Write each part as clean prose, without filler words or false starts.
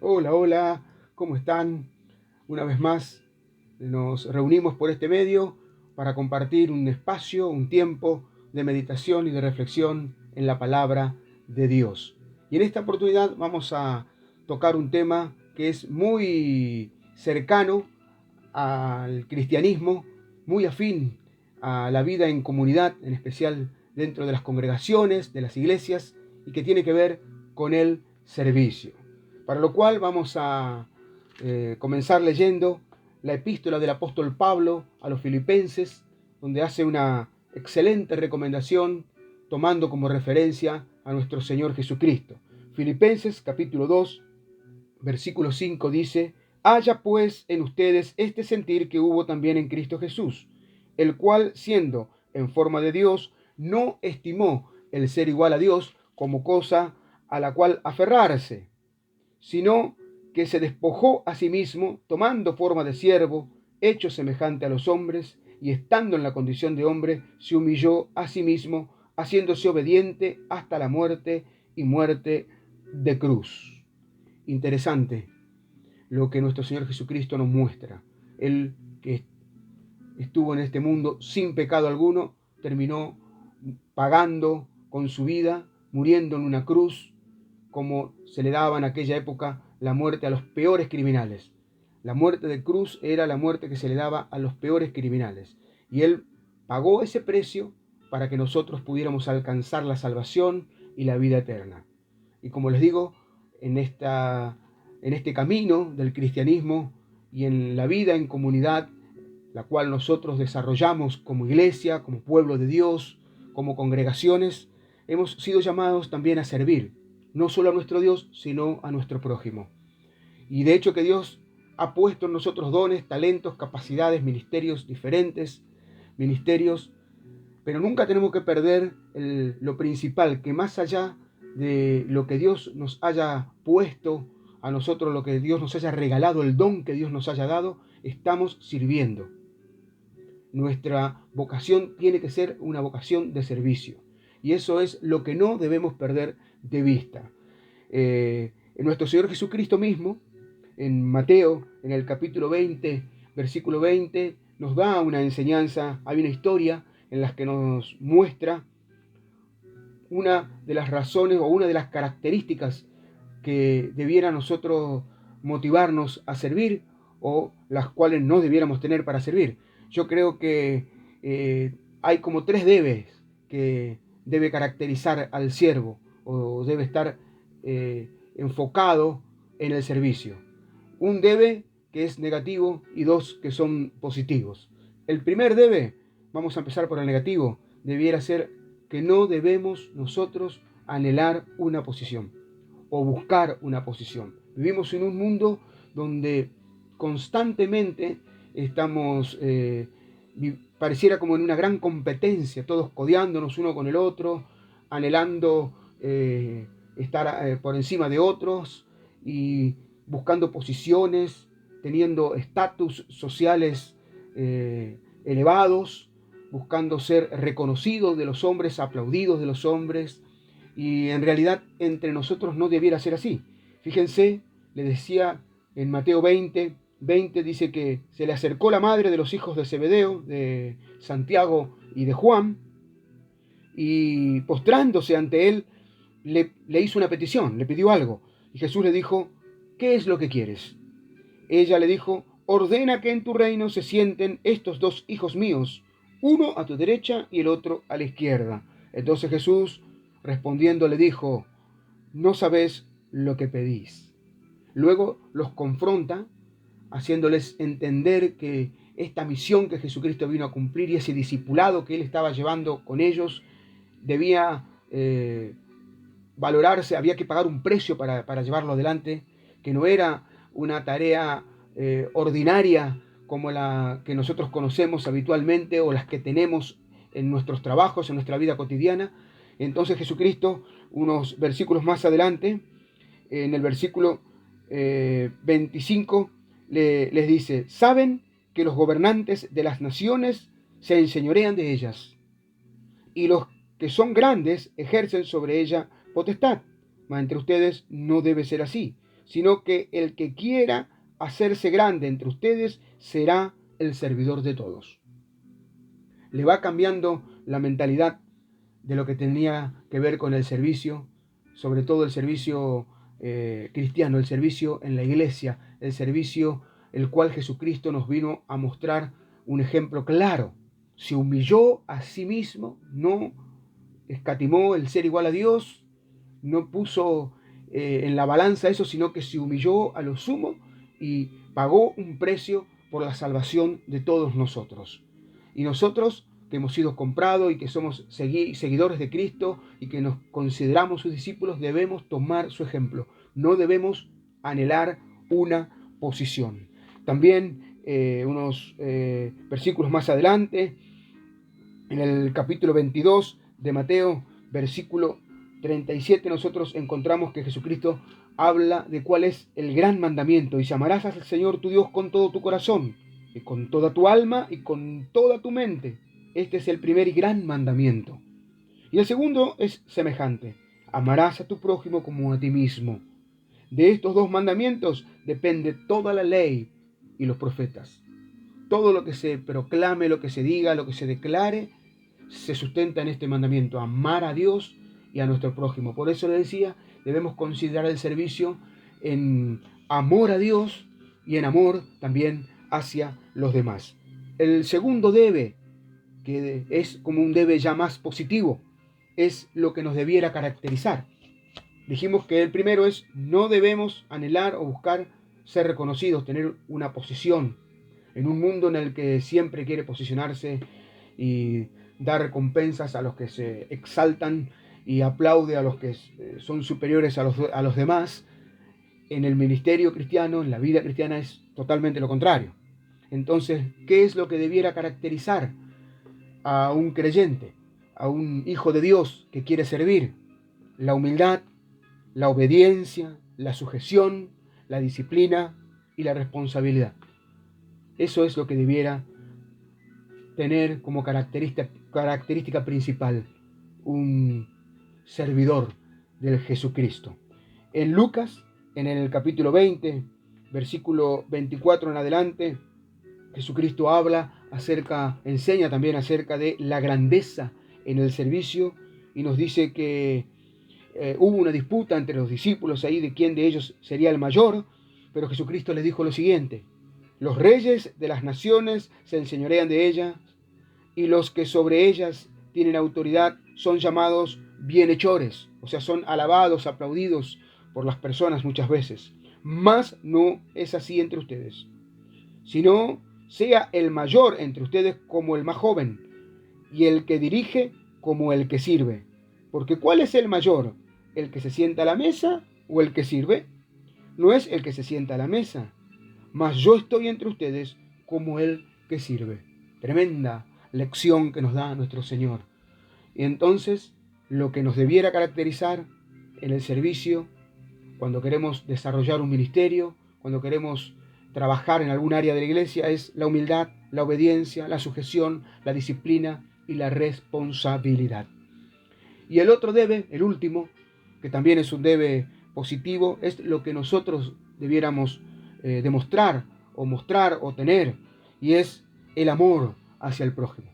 Hola, hola, ¿cómo están? Una vez más nos reunimos por este medio para compartir un espacio, un tiempo de meditación y de reflexión en la palabra de Dios. Y en esta oportunidad vamos a tocar un tema que es muy cercano al cristianismo, muy afín a la vida en comunidad, en especial dentro de las congregaciones, de las iglesias, y que tiene que ver con el servicio. Para lo cual vamos a comenzar leyendo la epístola del apóstol Pablo a los filipenses, donde hace una excelente recomendación tomando como referencia a nuestro Señor Jesucristo. Filipenses capítulo 2, versículo 5 dice: haya pues en ustedes este sentir que hubo también en Cristo Jesús, el cual, siendo en forma de Dios, no estimó el ser igual a Dios como cosa a la cual aferrarse, sino que se despojó a sí mismo, tomando forma de siervo, hecho semejante a los hombres, y estando en la condición de hombre, se humilló a sí mismo, haciéndose obediente hasta la muerte y muerte de cruz. Interesante lo que nuestro Señor Jesucristo nos muestra. Él que estuvo en este mundo sin pecado alguno, terminó pagando con su vida, muriendo en una cruz, como se le daba en aquella época la muerte a los peores criminales. La muerte de cruz era la muerte que se le daba a los peores criminales. Y Él pagó ese precio para que nosotros pudiéramos alcanzar la salvación y la vida eterna. Y como les digo, en este camino del cristianismo y en la vida en comunidad, la cual nosotros desarrollamos como iglesia, como pueblo de Dios, como congregaciones, hemos sido llamados también a servir, no solo a nuestro Dios, sino a nuestro prójimo. Y de hecho que Dios ha puesto en nosotros dones, talentos, capacidades, ministerios diferentes, ministerios, pero nunca tenemos que perder lo principal, que más allá de lo que Dios nos haya puesto a nosotros, lo que Dios nos haya regalado, el don que Dios nos haya dado, estamos sirviendo. Nuestra vocación tiene que ser una vocación de servicio. Y eso es lo que no debemos perder de vista. En nuestro Señor Jesucristo mismo, en Mateo, en el capítulo 20, versículo 20, nos da una enseñanza, hay una historia en la que nos muestra una de las razones o una de las características que debiera nosotros motivarnos a servir o las cuales no debiéramos tener para servir. Yo creo que hay como tres debes que debe caracterizar al siervo o debe estar enfocado en el servicio. Un debe que es negativo y dos que son positivos. El primer debe, vamos a empezar por el negativo, debiera ser que no debemos nosotros anhelar una posición o buscar una posición. Vivimos en un mundo donde constantemente estamos, pareciera como en una gran competencia, todos codeándonos uno con el otro, anhelando estar por encima de otros y buscando posiciones, teniendo estatus sociales elevados, buscando ser reconocidos de los hombres, aplaudidos de los hombres, y en realidad entre nosotros no debiera ser así. Fíjense, le decía en Mateo 20, dice que se le acercó la madre de los hijos de Zebedeo, de Santiago y de Juan, y postrándose ante él, le hizo una petición, le pidió algo. Y Jesús le dijo: ¿qué es lo que quieres? Ella le dijo: ordena que en tu reino se sienten estos dos hijos míos, uno a tu derecha y el otro a la izquierda. Entonces Jesús, respondiendo, le dijo: no sabéis lo que pedís. Luego los confronta, haciéndoles entender que esta misión que Jesucristo vino a cumplir y ese discipulado que él estaba llevando con ellos debía valorarse, había que pagar un precio para llevarlo adelante, que no era una tarea ordinaria como la que nosotros conocemos habitualmente o las que tenemos en nuestros trabajos, en nuestra vida cotidiana. Entonces Jesucristo, unos versículos más adelante, en el versículo 25, les dice: saben que los gobernantes de las naciones se enseñorean de ellas, y los que son grandes ejercen sobre ella potestad, mas entre ustedes no debe ser así, sino que el que quiera hacerse grande entre ustedes será el servidor de todos. Le va cambiando la mentalidad de lo que tenía que ver con el servicio, sobre todo el servicio cristiano, el servicio en la iglesia, el servicio el cual Jesucristo nos vino a mostrar un ejemplo claro. Se humilló a sí mismo, no escatimó el ser igual a Dios, no puso en la balanza eso, sino que se humilló a lo sumo y pagó un precio por la salvación de todos nosotros. Y nosotros, que hemos sido comprados y que somos seguidores de Cristo y que nos consideramos sus discípulos, debemos tomar su ejemplo. No debemos anhelar una posición. También unos versículos más adelante, en el capítulo 22 de Mateo, versículo 37, nosotros encontramos que Jesucristo habla de cuál es el gran mandamiento. Dice: amarás al Señor tu Dios con todo tu corazón, y con toda tu alma y con toda tu mente. Este es el primer y gran mandamiento. Y el segundo es semejante: amarás a tu prójimo como a ti mismo. De estos dos mandamientos depende toda la ley y los profetas. Todo lo que se proclame, lo que se diga, lo que se declare, se sustenta en este mandamiento: amar a Dios y a nuestro prójimo. Por eso le decía, debemos considerar el servicio en amor a Dios y en amor también hacia los demás. El segundo debe, que es como un debe ya más positivo, es lo que nos debiera caracterizar. Dijimos que el primero es: no debemos anhelar o buscar ser reconocidos, tener una posición en un mundo en el que siempre quiere posicionarse y dar recompensas a los que se exaltan y aplaude a los que son superiores a los demás. En el ministerio cristiano, en la vida cristiana, es totalmente lo contrario. Entonces, ¿qué es lo que debiera caracterizar a un creyente, a un hijo de Dios que quiere servir? La humildad, la obediencia, la sujeción, la disciplina y la responsabilidad. Eso es lo que debiera tener como característica principal un servidor del Jesucristo. En Lucas, en el capítulo 20, versículo 24 en adelante, Jesucristo enseña también acerca de la grandeza en el servicio y nos dice que hubo una disputa entre los discípulos ahí de quién de ellos sería el mayor, pero Jesucristo les dijo lo siguiente: los reyes de las naciones se enseñorean de ellas, y los que sobre ellas tienen autoridad son llamados bienhechores, o sea, son alabados, aplaudidos por las personas muchas veces. Mas no es así entre ustedes, sino sea el mayor entre ustedes como el más joven, y el que dirige como el que sirve. Porque ¿cuál es el mayor? ¿El que se sienta a la mesa o el que sirve? No es el que se sienta a la mesa, mas yo estoy entre ustedes como el que sirve. Tremenda lección que nos da nuestro Señor. Y entonces, lo que nos debiera caracterizar en el servicio, cuando queremos desarrollar un ministerio, cuando queremos trabajar en algún área de la iglesia, es la humildad, la obediencia, la sujeción, la disciplina y la responsabilidad. Y el otro debe, el último, que también es un debe positivo, es lo que nosotros debiéramos demostrar o mostrar o tener, y es el amor hacia el prójimo.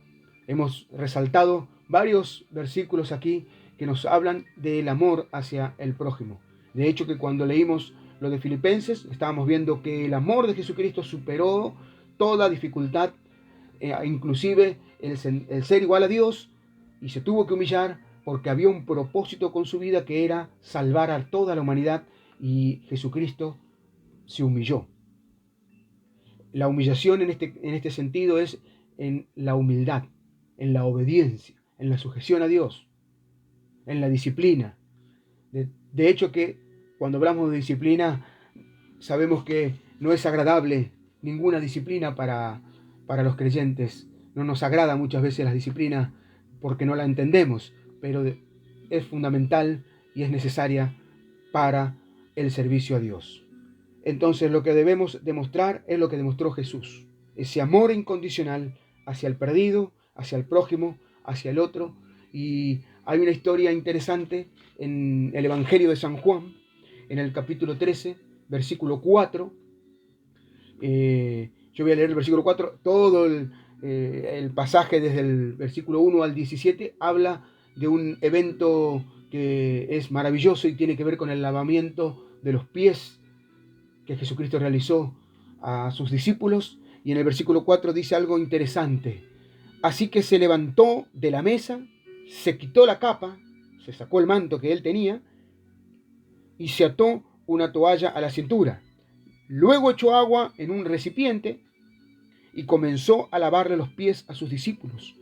Hemos resaltado varios versículos aquí que nos hablan del amor hacia el prójimo. De hecho, que cuando leímos lo de Filipenses, estábamos viendo que el amor de Jesucristo superó toda dificultad, inclusive el ser igual a Dios, y se tuvo que humillar porque había un propósito con su vida, que era salvar a toda la humanidad, y Jesucristo se humilló. La humillación en este sentido es en la humildad, en la obediencia, en la sujeción a Dios, en la disciplina. De hecho, que cuando hablamos de disciplina, sabemos que no es agradable ninguna disciplina para los creyentes. No nos agrada muchas veces la disciplina porque no la entendemos, pero es fundamental y es necesaria para el servicio a Dios. Entonces, lo que debemos demostrar es lo que demostró Jesús: ese amor incondicional hacia el perdido, hacia el prójimo, hacia el otro. Y hay una historia interesante en el Evangelio de San Juan, en el capítulo 13, versículo 4. Yo voy a leer el versículo 4. Todo el pasaje desde el versículo 1 al 17 habla de un evento que es maravilloso y tiene que ver con el lavamiento de los pies que Jesucristo realizó a sus discípulos. Y en el versículo 4 dice algo interesante. Así que se levantó de la mesa, se quitó la capa, se sacó el manto que él tenía y se ató una toalla a la cintura. Luego echó agua en un recipiente y comenzó a lavarle los pies a sus discípulos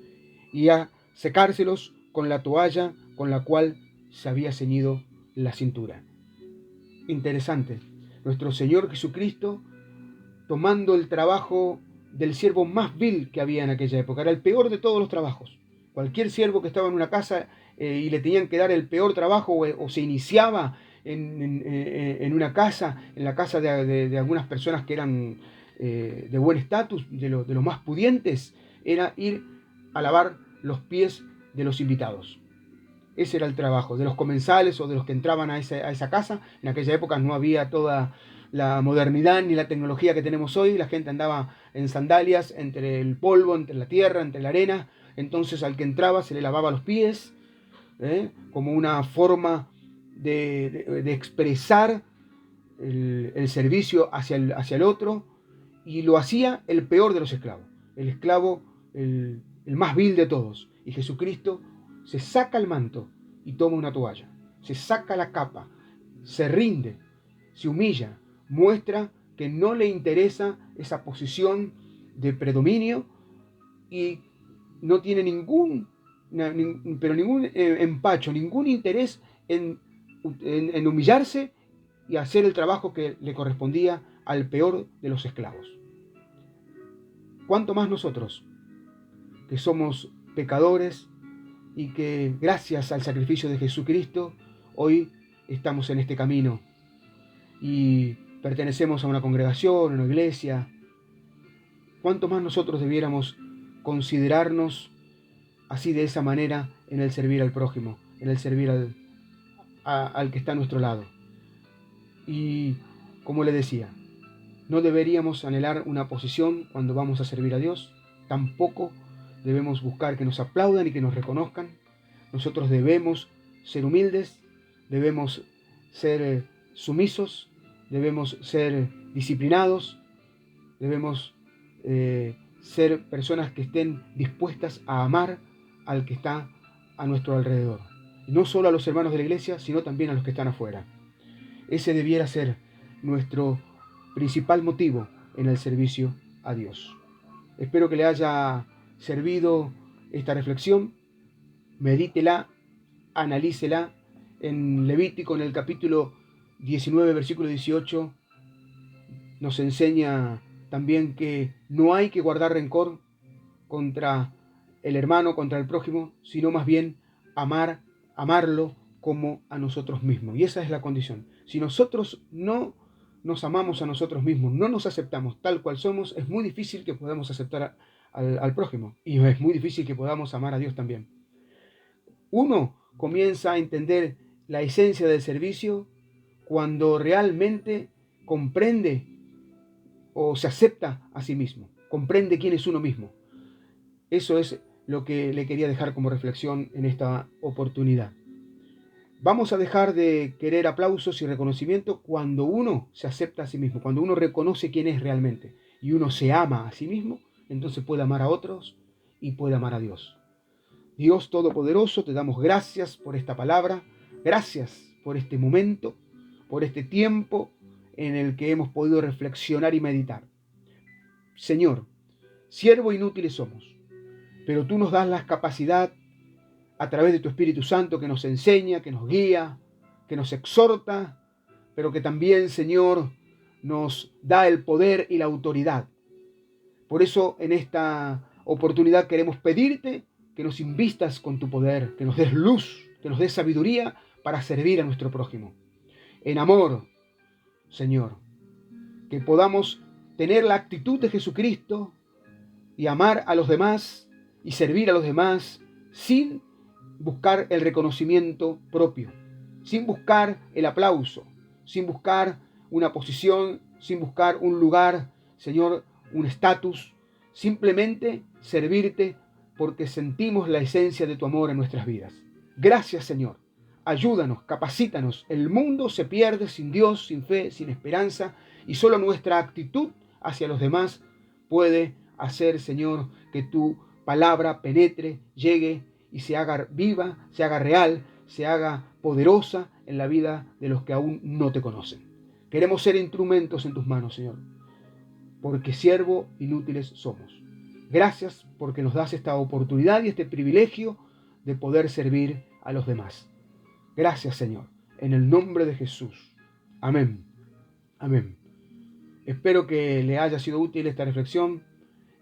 y a secárselos con la toalla con la cual se había ceñido la cintura. Interesante. Nuestro Señor Jesucristo tomando el trabajo del siervo más vil que había en aquella época. Era el peor de todos los trabajos. Cualquier siervo que estaba en una casa y le tenían que dar el peor trabajo o se iniciaba en una casa, en la casa de algunas personas que eran de buen estatus, de los más pudientes, era ir a lavar los pies de los invitados. Ese era el trabajo de los comensales o de los que entraban a esa casa. En aquella época no había toda la modernidad ni la tecnología que tenemos hoy. La gente andaba en sandalias entre el polvo, entre la tierra, entre la arena. Entonces al que entraba se le lavaba los pies, como una forma de expresar el servicio hacia el otro. Y lo hacía el peor de los esclavos. El esclavo, el más vil de todos. Y Jesucristo se saca el manto y toma una toalla. Se saca la capa, se rinde, se humilla, muestra que no le interesa esa posición de predominio y no tiene ningún empacho, ningún interés en humillarse y hacer el trabajo que le correspondía al peor de los esclavos. ¿Cuánto más nosotros, que somos pecadores y que gracias al sacrificio de Jesucristo hoy estamos en este camino y pertenecemos a una congregación, a una iglesia? ¿Cuánto más nosotros debiéramos considerarnos así, de esa manera, en el servir al prójimo, en el servir al que está a nuestro lado? Y como le decía, no deberíamos anhelar una posición cuando vamos a servir a Dios. Tampoco debemos buscar que nos aplaudan y que nos reconozcan. Nosotros debemos ser humildes, debemos ser sumisos, debemos ser disciplinados, debemos ser personas que estén dispuestas a amar al que está a nuestro alrededor. Y no solo a los hermanos de la iglesia, sino también a los que están afuera. Ese debiera ser nuestro principal motivo en el servicio a Dios. Espero que le haya servido esta reflexión. Medítela, analícela. En Levítico, en el capítulo 19, versículo 18, nos enseña también que no hay que guardar rencor contra el hermano, contra el prójimo, sino más bien amarlo como a nosotros mismos. Y esa es la condición. Si nosotros no nos amamos a nosotros mismos, no nos aceptamos tal cual somos, es muy difícil que podamos aceptar al prójimo. Y es muy difícil que podamos amar a Dios también. Uno comienza a entender la esencia del servicio cuando realmente comprende o se acepta a sí mismo, comprende quién es uno mismo. Eso es lo que le quería dejar como reflexión en esta oportunidad. Vamos a dejar de querer aplausos y reconocimiento cuando uno se acepta a sí mismo, cuando uno reconoce quién es realmente y uno se ama a sí mismo, entonces puede amar a otros y puede amar a Dios. Dios Todopoderoso, te damos gracias por esta palabra, gracias por este momento, por este tiempo en el que hemos podido reflexionar y meditar. Señor, siervo inútiles somos, pero tú nos das la capacidad a través de tu Espíritu Santo que nos enseña, que nos guía, que nos exhorta, pero que también, Señor, nos da el poder y la autoridad. Por eso en esta oportunidad queremos pedirte que nos invistas con tu poder, que nos des luz, que nos des sabiduría para servir a nuestro prójimo. En amor, Señor, que podamos tener la actitud de Jesucristo y amar a los demás y servir a los demás sin buscar el reconocimiento propio, sin buscar el aplauso, sin buscar una posición, sin buscar un lugar, Señor, un estatus, simplemente servirte porque sentimos la esencia de tu amor en nuestras vidas. Gracias, Señor. Ayúdanos, capacítanos. El mundo se pierde sin Dios, sin fe, sin esperanza, y solo nuestra actitud hacia los demás puede hacer, Señor, que tu palabra penetre, llegue y se haga viva, se haga real, se haga poderosa en la vida de los que aún no te conocen. Queremos ser instrumentos en tus manos, Señor, porque siervo inútiles somos. Gracias porque nos das esta oportunidad y este privilegio de poder servir a los demás. Gracias, Señor, en el nombre de Jesús. Amén. Amén. Espero que le haya sido útil esta reflexión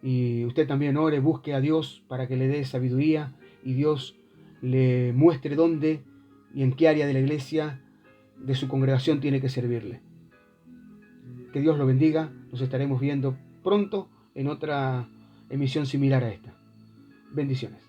y usted también ore, busque a Dios para que le dé sabiduría y Dios le muestre dónde y en qué área de la iglesia, de su congregación, tiene que servirle. Que Dios lo bendiga. Nos estaremos viendo pronto en otra emisión similar a esta. Bendiciones.